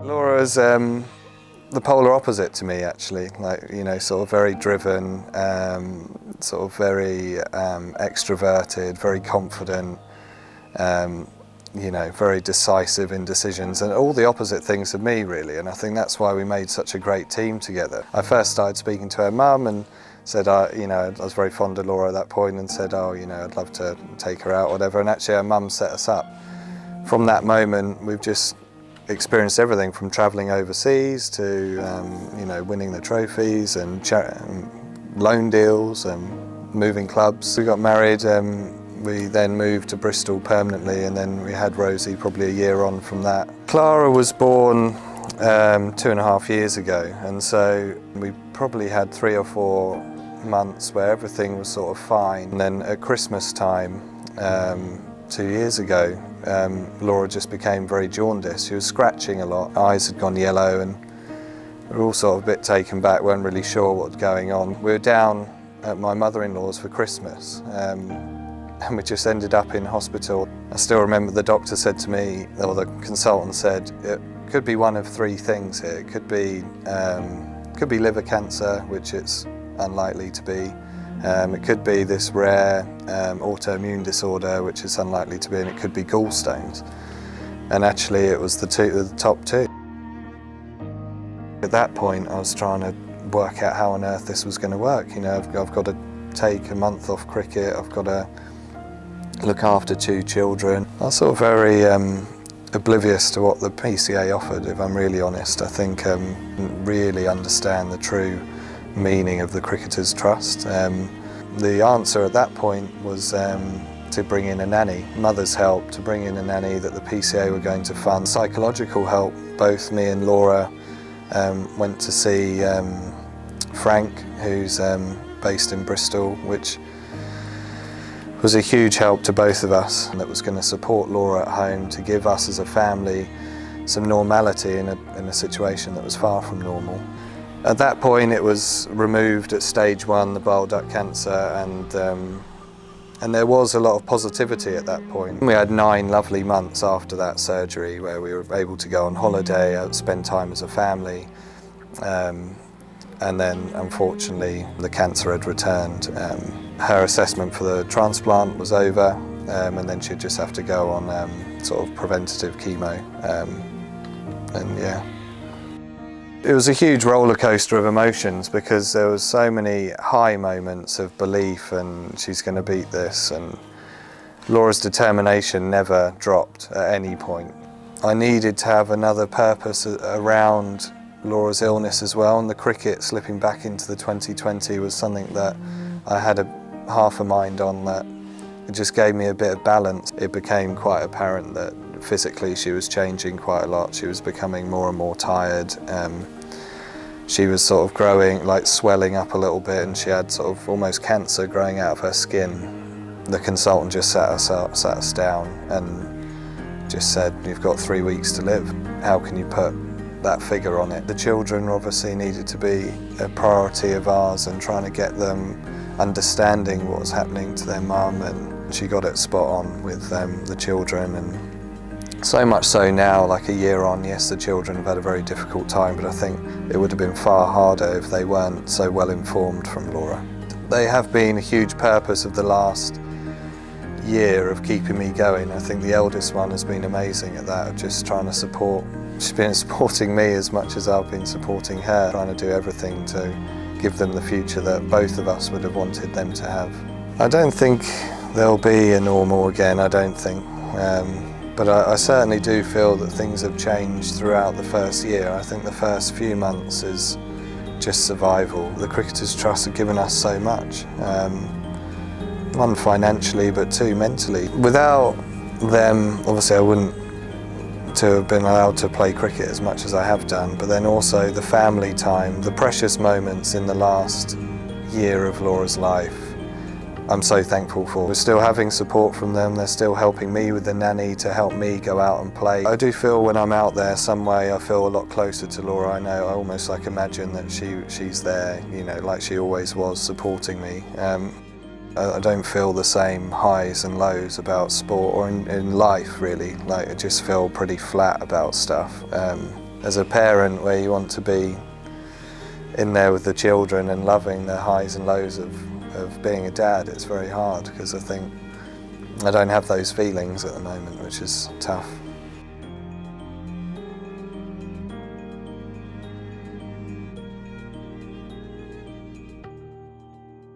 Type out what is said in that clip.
Laura's the polar opposite to me, actually. Like, you know, sort of very driven, sort of very extroverted, very confident, you know, very decisive in decisions, and all the opposite things of me, really. And I think that's why we made such a great team together. I first started speaking to her mum and said, you know, I was very fond of Laura at that point, and said, oh, you know, I'd love to take her out, or whatever. And actually, her mum set us up. From that moment, we've just experienced everything from travelling overseas to, you know, winning the trophies and loan deals and moving clubs. We got married. We then moved to Bristol permanently, and then we had Rosie probably a year on from that. Clara was born 2.5 years ago, and so we probably had 3 or 4 months where everything was sort of fine. And then at Christmas time 2 years ago, Laura just became very jaundiced. She was scratching a lot, eyes had gone yellow, and we were all sort of a bit taken back, weren't really sure what was going on. We were down at my mother-in-law's for Christmas, and we just ended up in hospital. I still remember the doctor said to me, or the consultant said, it could be one of 3 things here. It could be liver cancer, which it's unlikely to be. It could be this rare autoimmune disorder, which is unlikely to be, and it could be gallstones. And actually it was the top 2. At that point I was trying to work out how on earth this was going to work. You know, I've got to take a month off cricket, I've got to look after 2 children. I was sort of very oblivious to what the PCA offered, if I'm really honest. I think didn't really understand the true meaning of the Cricketers' Trust. The answer at that point was to bring in a nanny. Mother's help, to bring in a nanny that the PCA were going to fund. Psychological help. Both me and Laura went to see Frank, who's based in Bristol, which was a huge help to both of us, and that was going to support Laura at home, to give us as a family some normality in a situation that was far from normal. At that point it was removed at stage 1, the bile duct cancer, and there was a lot of positivity at that point. We had 9 lovely months after that surgery where we were able to go on holiday, spend time as a family, and then unfortunately the cancer had returned. Her assessment for the transplant was over, and then she'd just have to go on sort of preventative chemo, and yeah. It was a huge roller coaster of emotions, because there was so many high moments of belief and she's going to beat this, and Laura's determination never dropped at any point. I needed to have another purpose around Laura's illness as well, and the cricket slipping back into the 2020 was something that I had half a mind on, that it just gave me a bit of balance. It became quite apparent that physically she was changing quite a lot. She was becoming more and more tired. She was sort of growing, like swelling up a little bit, and she had sort of almost cancer growing out of her skin. The consultant just sat us down and just said, you've got 3 weeks to live. How can you put that figure on it? The children obviously needed to be a priority of ours, and trying to get them understanding what was happening to their mum, and she got it spot on with the children. And so much so now, like a year on, yes, the children have had a very difficult time, but I think it would have been far harder if they weren't so well informed from Laura. They have been a huge purpose of the last year of keeping me going. I think the eldest one has been amazing at that, of just trying to support. She's been supporting me as much as I've been supporting her, trying to do everything to give them the future that both of us would have wanted them to have. I don't think there'll be a normal again, I don't think. But I certainly do feel that things have changed throughout the first year. I think the first few months is just survival. The Cricketers' Trust have given us so much. 1, financially, but 2, mentally. Without them, obviously I wouldn't to have been allowed to play cricket as much as I have done, but then also the family time, the precious moments in the last year of Laura's life, I'm so thankful for. We're still having support from them. They're still helping me with the nanny to help me go out and play. I do feel when I'm out there some way I feel a lot closer to Laura. I know, I almost like imagine that she's there, you know, like she always was, supporting me. I don't feel the same highs and lows about sport or in life really. Like I just feel pretty flat about stuff. as a parent, where you want to be in there with the children and loving the highs and lows of being a dad, it's very hard, because I think I don't have those feelings at the moment, which is tough.